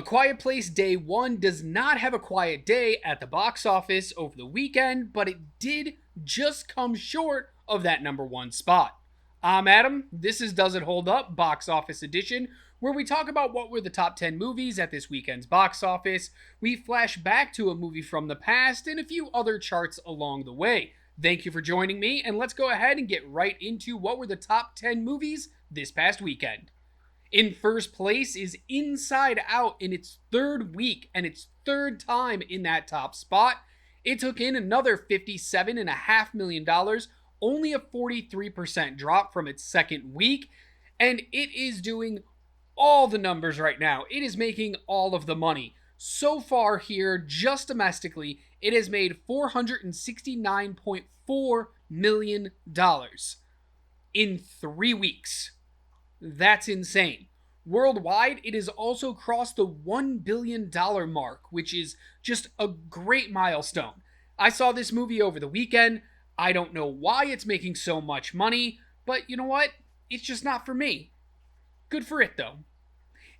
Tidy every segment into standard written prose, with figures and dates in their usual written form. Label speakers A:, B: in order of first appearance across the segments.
A: A Quiet Place Day 1 does not have a quiet day at the box office over the weekend, but it did just come short of that number one spot. I'm Adam. This is Does It Hold Up Box Office Edition, where we talk about what were the top 10 movies at this weekend's box office. We flash back to a movie from the past and a few other charts along the way. Thank you for joining me, and let's go ahead and get right into what were the top 10 movies this past weekend. In first place is Inside Out in its third week and its third time in that top spot. It took in another $57.5 million, only a 43% drop from its second week, and it is doing all the numbers right now. It is making all of the money. So far here, just domestically, it has made $469.4 million in 3 weeks. That's insane. Worldwide, it has also crossed the $1 billion mark, which is just a great milestone. I saw this movie over the weekend. I don't know why it's making so much money, but you know what? It's just not for me. Good for it, though.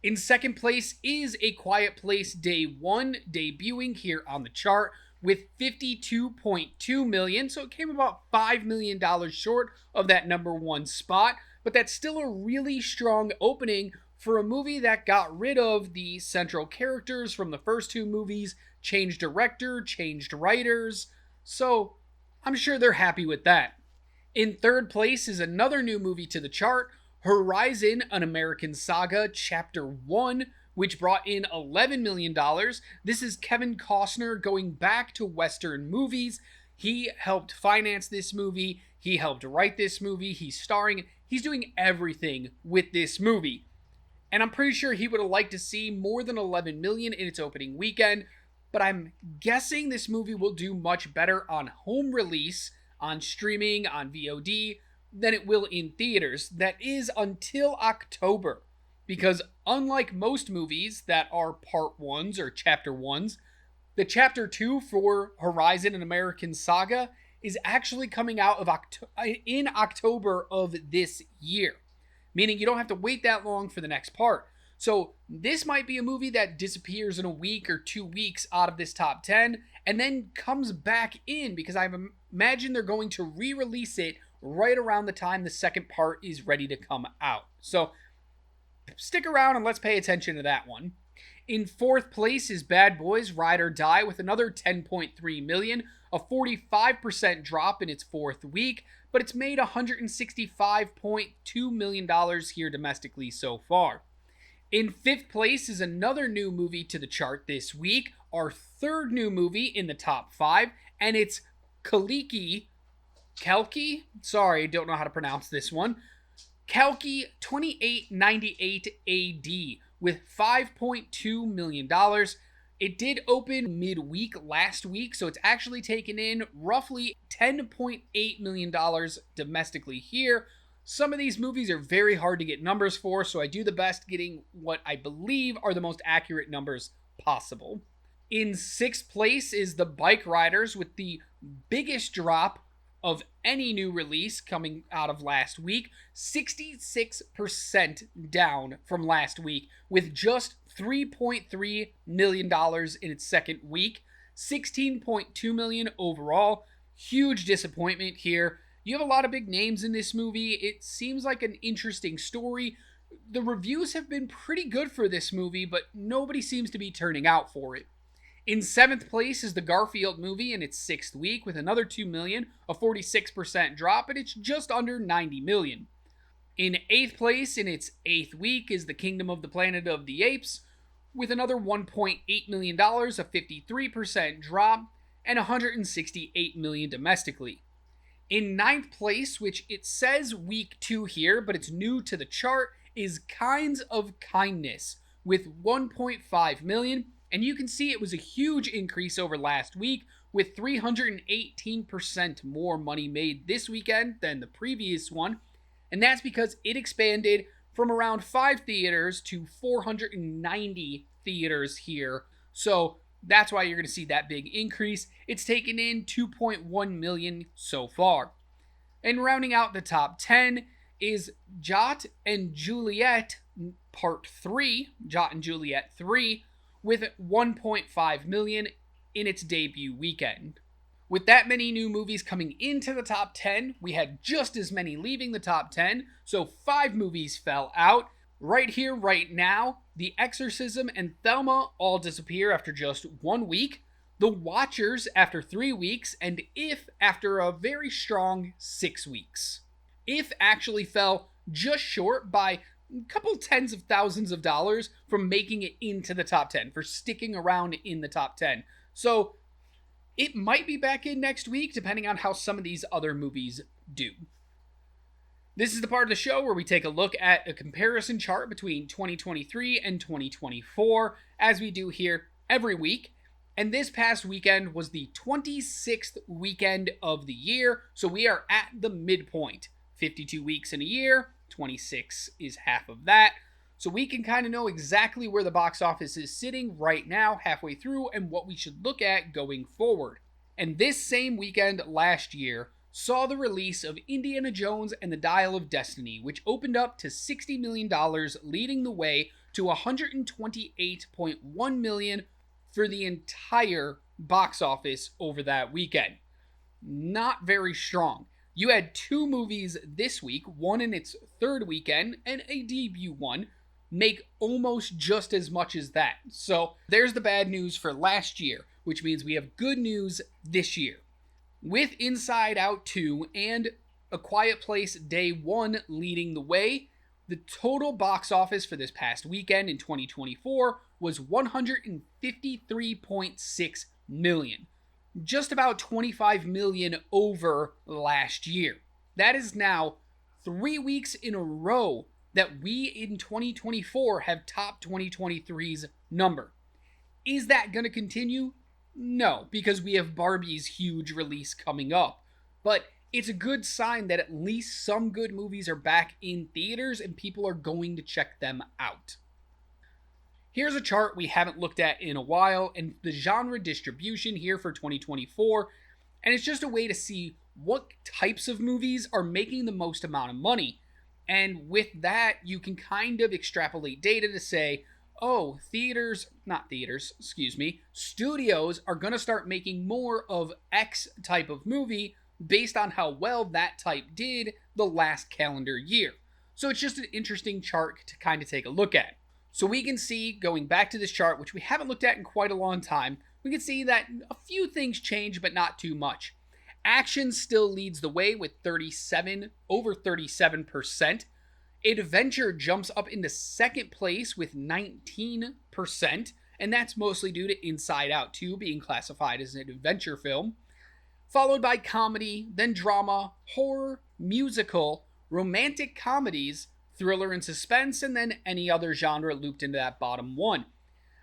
A: In second place is A Quiet Place Day 1, debuting here on the chart with $52.2 million, so it came about $5 million short of that number one spot. But that's still a really strong opening for a movie that got rid of the central characters from the first two movies, changed director, changed writers, so I'm sure they're happy with that. In third place is another new movie to the chart, Horizon: An American Saga Chapter 1, which brought in $11 million. This is Kevin Costner going back to Western movies. He helped finance this movie. He helped write this movie. He's starring. He's doing everything with this movie. And I'm pretty sure he would have liked to see more than $11 million in its opening weekend. But I'm guessing this movie will do much better on home release, on streaming, on VOD, than it will in theaters. That is until October. Because unlike most movies that are part ones or chapter ones, the chapter 2 for Horizon: An American Saga is actually coming out of in October of this year, meaning you don't have to wait that long for the next part. So this might be a movie that disappears in a week or 2 weeks out of this top 10 and then comes back in, because I imagine they're going to re-release it right around the time the second part is ready to come out. So stick around and let's pay attention to that one. In fourth place is Bad Boys: Ride or Die with another $10.3 million, a 45% drop in its fourth week, but it's made $165.2 million here domestically so far. In fifth place is another new movie to the chart this week, our third new movie in the top 5, and it's Kalki, sorry, don't know how to pronounce this one, Kalki 2898 AD with $5.2 million. It did open midweek last week, so it's actually taken in roughly $10.8 million domestically here. Some of these movies are very hard to get numbers for, so I do the best getting what I believe are the most accurate numbers possible. In sixth place is The Bike Riders with the biggest drop of any new release coming out of last week, 66% down from last week, with just $3.3 million in its second week, $16.2 million overall. Huge disappointment here. You have a lot of big names in this movie. It seems like an interesting story. The reviews have been pretty good for this movie, but nobody seems to be turning out for it. In seventh place is the Garfield movie in its sixth week with another $2 million, a 46% drop, and it's just under $90 million. In eighth place in its eighth week is The Kingdom of the Planet of the Apes with another $1.8 million, a 53% drop, and $168 million domestically. In ninth place, which it says week 2 here, but it's new to the chart, is Kinds of Kindness with $1.5 million. And you can see it was a huge increase over last week, with 318% more money made this weekend than the previous one. And that's because it expanded from around 5 theaters to 490 theaters here. So that's why you're going to see that big increase. It's taken in $2.1 million so far. And rounding out the top 10 is Jot and Juliet Part 3, Jot and Juliet 3, with 1.5 million in its debut weekend. With that many new movies coming into the top 10, we had just as many leaving the top 10, so 5 movies fell out. Right here, right now, The Exorcism and Thelma all disappear after just 1 week, The Watchers after 3 weeks, and If after a very strong 6 weeks. If actually fell just short by a couple tens of thousands of dollars from making it into the top 10, for sticking around in the top 10. So it might be back in next week, depending on how some of these other movies do. This is the part of the show where we take a look at a comparison chart between 2023 and 2024, as we do here every week. And this past weekend was the 26th weekend of the year, so we are at the midpoint. 52 weeks in a year, 26 is half of that. So we can kind of know exactly where the box office is sitting right now, halfway through, and what we should look at going forward. And this same weekend last year saw the release of Indiana Jones and the Dial of Destiny, which opened up to $60 million, leading the way to $128.1 million for the entire box office over that weekend. Not very strong. You had 2 movies this week, one in its 3rd weekend and a debut one, make almost just as much as that. So there's the bad news for last year, which means we have good news this year. With Inside Out 2 and A Quiet Place Day 1 leading the way, the total box office for this past weekend in 2024 was $153.6 million. Just about $25 million over last year. That is now 3 weeks in a row that we in 2024 have topped 2023's number. Is that going to continue? No, because we have Barbie's huge release coming up. But it's a good sign that at least some good movies are back in theaters and people are going to check them out. Here's a chart we haven't looked at in a while, and the genre distribution here for 2024, and it's just a way to see what types of movies are making the most amount of money. And with that, you can kind of extrapolate data to say, oh, studios are going to start making more of X type of movie based on how well that type did the last calendar year. So it's just an interesting chart to kind of take a look at. So we can see, going back to this chart, which we haven't looked at in quite a long time, we can see that a few things change, but not too much. Action still leads the way with over 37%. Adventure jumps up into 2nd place with 19%, and that's mostly due to Inside Out 2 being classified as an adventure film. Followed by comedy, then drama, horror, musical, romantic comedies, thriller and suspense, and then any other genre looped into that bottom one.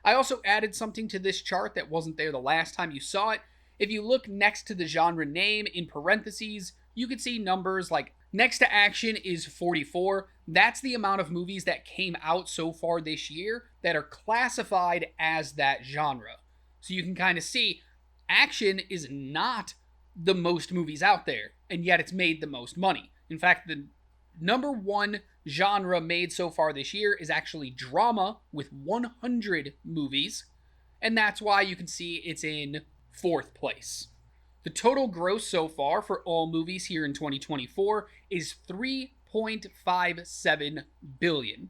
A: I also added something to this chart that wasn't there the last time you saw it. If you look next to the genre name in parentheses, you can see numbers like next to action is 44. That's the amount of movies that came out so far this year that are classified as that genre. So you can kind of see action is not the most movies out there, and yet it's made the most money. In fact, the number one genre made so far this year is actually drama with 100 movies, and that's why you can see it's in 4th place. The total gross so far for all movies here in 2024 is $3.57 billion.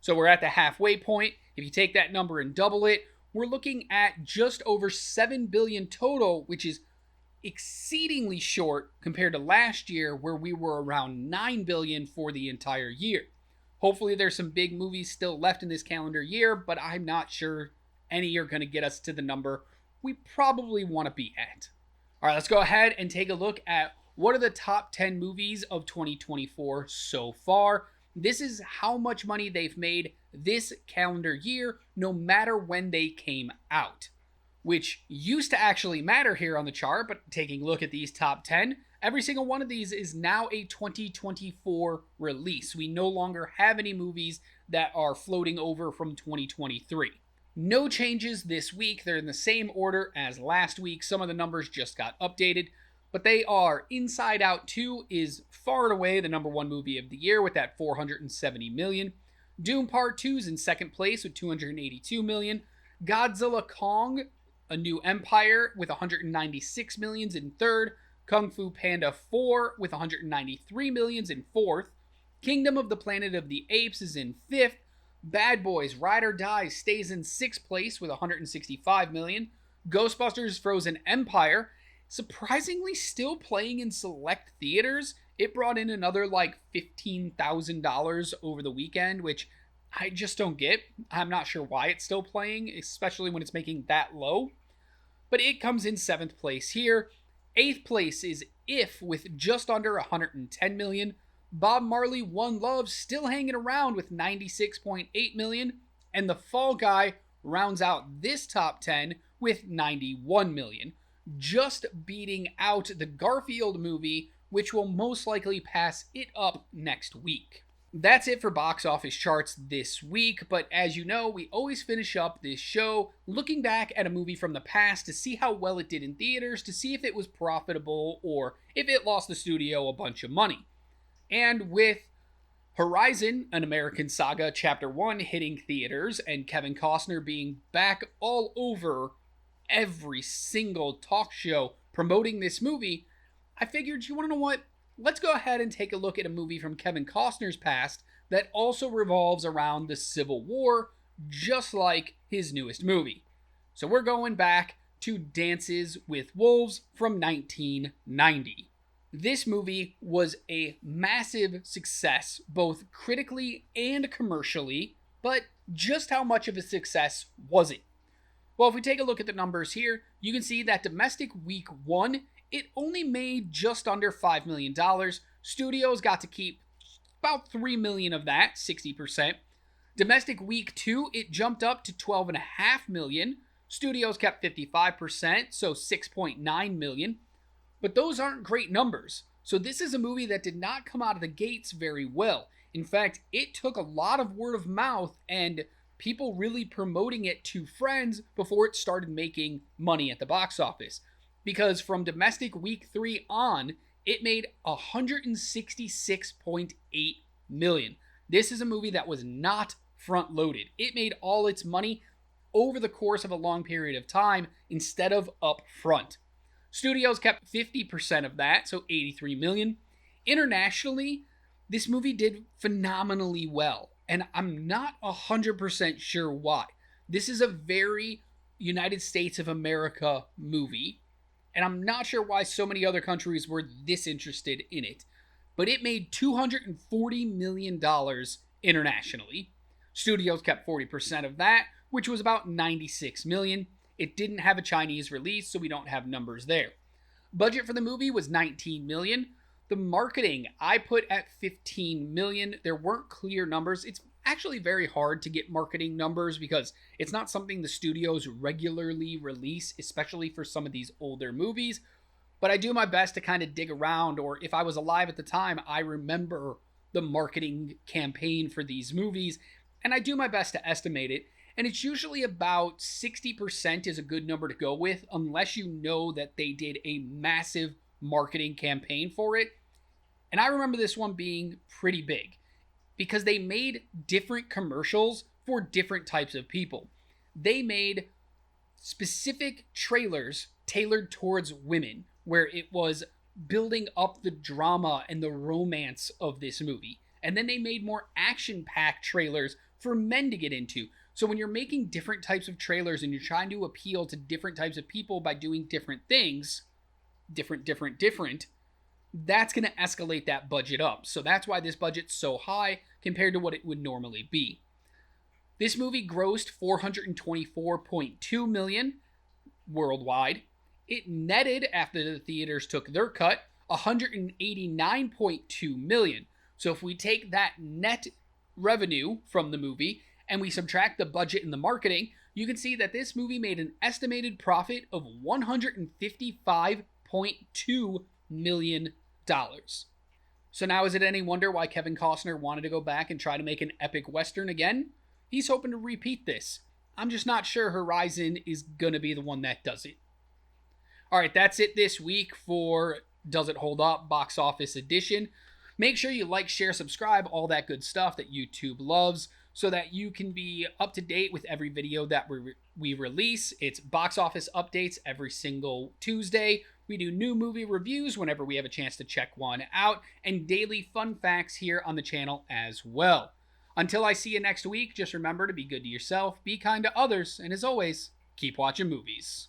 A: So we're at the halfway point. If you take that number and double it, we're looking at just over $7 billion total, which is exceedingly short compared to last year where we were around $9 billion for the entire year. Hopefully there's some big movies still left in this calendar year, but I'm not sure any are going to get us to the number we probably want to be at. All right, let's go ahead and take a look at what are the top 10 movies of 2024 so far. This is how much money they've made this calendar year, no matter when they came out, which used to actually matter here on the chart, but taking a look at these top 10, every single one of these is now a 2024 release. We no longer have any movies that are floating over from 2023. No changes this week. They're in the same order as last week. Some of the numbers just got updated, but they are Inside Out 2 is far and away the number one movie of the year with that $470 million. Dune Part 2 is in 2nd place with $282 million. Godzilla Kong, A New Empire with 196 millions in third. Kung Fu Panda 4 with 193 millions in fourth. Kingdom of the Planet of the Apes is in fifth. Bad Boys Ride or Die stays in sixth place with 165 million. Ghostbusters Frozen Empire, surprisingly still playing in select theaters. It brought in another like $15,000 over the weekend, which I just don't get. I'm not sure why it's still playing, especially when it's making that low. But it comes in seventh place here. Eighth place is If with just under 110 million. Bob Marley One Love still hanging around with 96.8 million. And The Fall Guy rounds out this top 10 with 91 million. Just beating out the Garfield movie, which will most likely pass it up next week. That's it for box office charts this week, but as you know, we always finish up this show looking back at a movie from the past to see how well it did in theaters, to see if it was profitable or if it lost the studio a bunch of money. And with Horizon, An American Saga Chapter 1 hitting theaters and Kevin Costner being back all over every single talk show promoting this movie, I figured, you want to know what? Let's go ahead and take a look at a movie from Kevin Costner's past that also revolves around the Civil War, just like his newest movie. So we're going back to Dances with Wolves from 1990. This movie was a massive success, both critically and commercially, but just how much of a success was it? Well, if we take a look at the numbers here, you can see that domestic week 1, it only made just under $5 million. Studios got to keep about $3 million of that, 60%. Domestic week 2, it jumped up to $12.5 million. Studios kept 55%, so $6.9 million. But those aren't great numbers. So this is a movie that did not come out of the gates very well. In fact, it took a lot of word of mouth and people really promoting it to friends before it started making money at the box office. Because from domestic week 3 on, it made $166.8 million. This is a movie that was not front loaded. It made all its money over the course of a long period of time instead of up front. Studios kept 50% of that, so $83 million. Internationally, this movie did phenomenally well, and I'm not 100% sure why. This is a very United States of America movie, and I'm not sure why so many other countries were this interested in it. But it made $240 million internationally. Studios kept 40% of that, which was about $96 million. It didn't have a Chinese release, so we don't have numbers there. Budget for the movie was $19 million. The marketing I put at $15 million. There weren't clear numbers. It's actually very hard to get marketing numbers because it's not something the studios regularly release, especially for some of these older movies. But I do my best to kind of dig around, or if I was alive at the time, I remember the marketing campaign for these movies, and I do my best to estimate it. And it's usually about 60% is a good number to go with, unless you know that they did a massive marketing campaign for it. And I remember this one being pretty big, because they made different commercials for different types of people. They made specific trailers tailored towards women, where it was building up the drama and the romance of this movie. And then they made more action-packed trailers for men to get into. So when you're making different types of trailers and you're trying to appeal to different types of people by doing different things, different, that's going to escalate that budget up. So that's why this budget's so high compared to what it would normally be. This movie grossed $424.2 million worldwide. It netted, after the theaters took their cut, $189.2 million. So if we take that net revenue from the movie and we subtract the budget and the marketing, you can see that this movie made an estimated profit of $155.2 million. So now is it any wonder why Kevin Costner wanted to go back and try to make an epic Western again? He's hoping to repeat this. I'm just not sure Horizon is going to be the one that does it. Alright, that's it this week for Does It Hold Up Box Office Edition. Make sure you like, share, subscribe, all that good stuff that YouTube loves. so that you can be up to date with every video that we release. It's box office updates every single Tuesday. We do new movie reviews whenever we have a chance to check one out, and daily fun facts here on the channel as well. Until I see you next week, just remember to be good to yourself, be kind to others, and as always, keep watching movies.